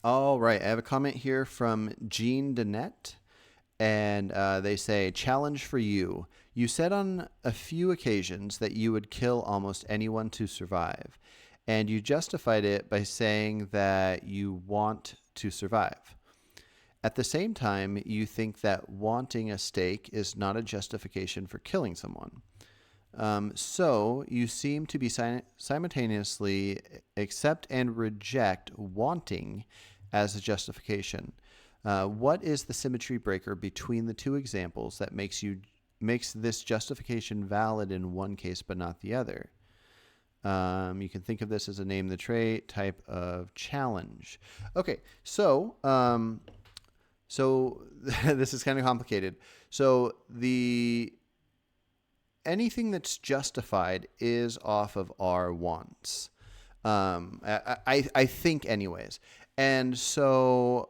All right. I have a comment here from Jean Danette, and they say, challenge for you. You said on a few occasions that you would kill almost anyone to survive, and you justified it by saying that you want to survive. At the same time, you think that wanting a steak is not a justification for killing someone. So you seem to be simultaneously accept and reject wanting as a justification. What is the symmetry breaker between the two examples that makes this justification valid in one case but not the other? You can think of this as a name the trait type of challenge. Okay, so this is kind of complicated. So the anything that's justified is off of our wants. I think anyways. And so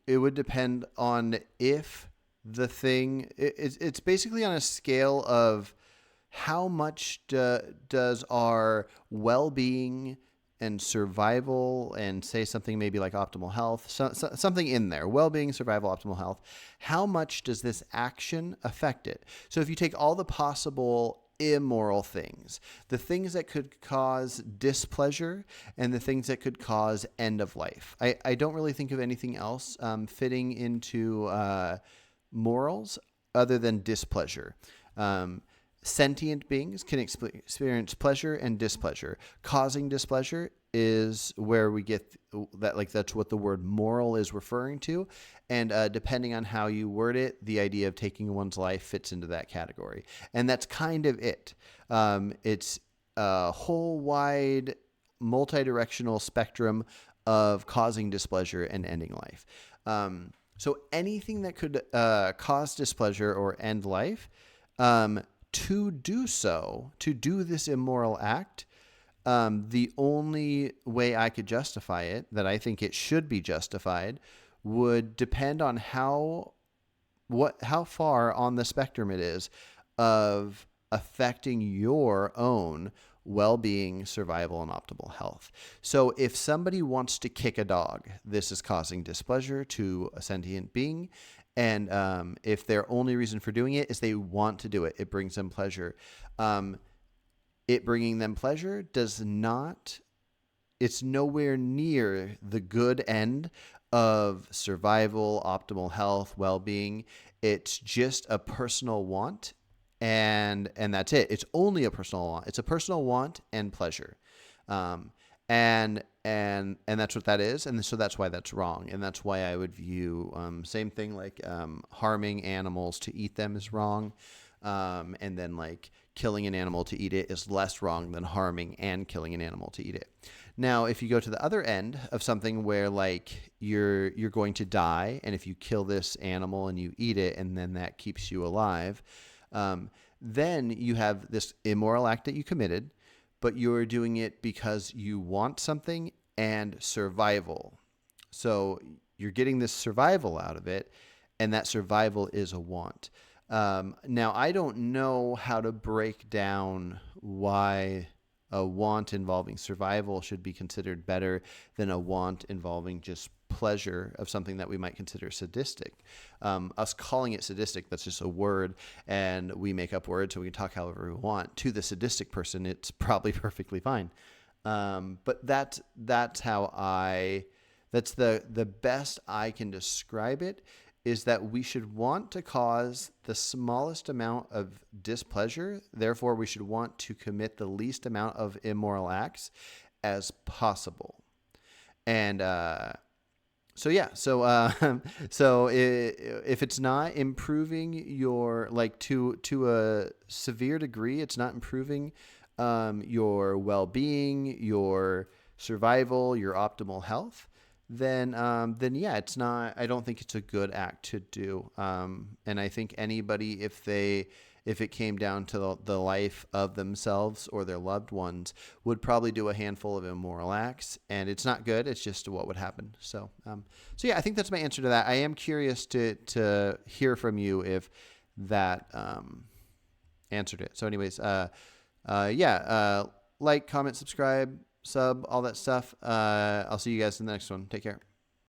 it would depend on if the thing, it's basically on a scale of how much does our well-being and survival, and say something maybe like optimal health, something in there, well-being, survival, optimal health, how much does this action affect it? So if you take all the possible immoral things, the things that could cause displeasure and the things that could cause end of life, I don't really think of anything else fitting into morals other than displeasure. Sentient beings can experience pleasure and displeasure. Causing displeasure is where we get that, like that's what the word moral is referring to. And depending on how you word it, the idea of taking one's life fits into that category. And that's kind of it. It's a whole wide, multi-directional spectrum of causing displeasure and ending life. So anything that could cause displeasure or end life, to do this immoral act, the only way I could justify it, that I think it should be justified, would depend on how far on the spectrum it is of affecting your own well-being, survival, and optimal health. So if somebody wants to kick a dog, this is causing displeasure to a sentient being. And if their only reason for doing it is they want to do it, it brings them pleasure. It bringing them pleasure does not, it's nowhere near the good end of survival, optimal health, well-being. It's just a personal want, and that's it. It's only a personal want. It's a personal want and pleasure. And that's what that is, and so that's why that's wrong, and that's why I would view same thing like harming animals to eat them is wrong, and then like killing an animal to eat it is less wrong than harming and killing an animal to eat it. Now, if you go to the other end of something where like you're going to die, and if you kill this animal and you eat it, and then that keeps you alive, then you have this immoral act that you committed, but you're doing it because you want something and survival. So you're getting this survival out of it, and that survival is a want. Now, I don't know how to break down why a want involving survival should be considered better than a want involving just pleasure of something that we might consider sadistic. Us calling it sadistic, that's just a word, and we make up words so we can talk however we want. To the sadistic person, it's probably perfectly fine. But that's the best I can describe it, is that we should want to cause the smallest amount of displeasure. Therefore, we should want to commit the least amount of immoral acts as possible. And so if it's not improving your, like to a severe degree, it's not improving your well-being, your survival, your optimal health, then yeah, it's not. I don't think it's a good act to do. And I think anybody, if it came down to the life of themselves or their loved ones, would probably do a handful of immoral acts, and it's not good. It's just what would happen. So yeah, I think that's my answer to that. I am curious to hear from you if that answered it. So anyways, like, comment, subscribe, sub, all that stuff. I'll see you guys in the next one. Take care.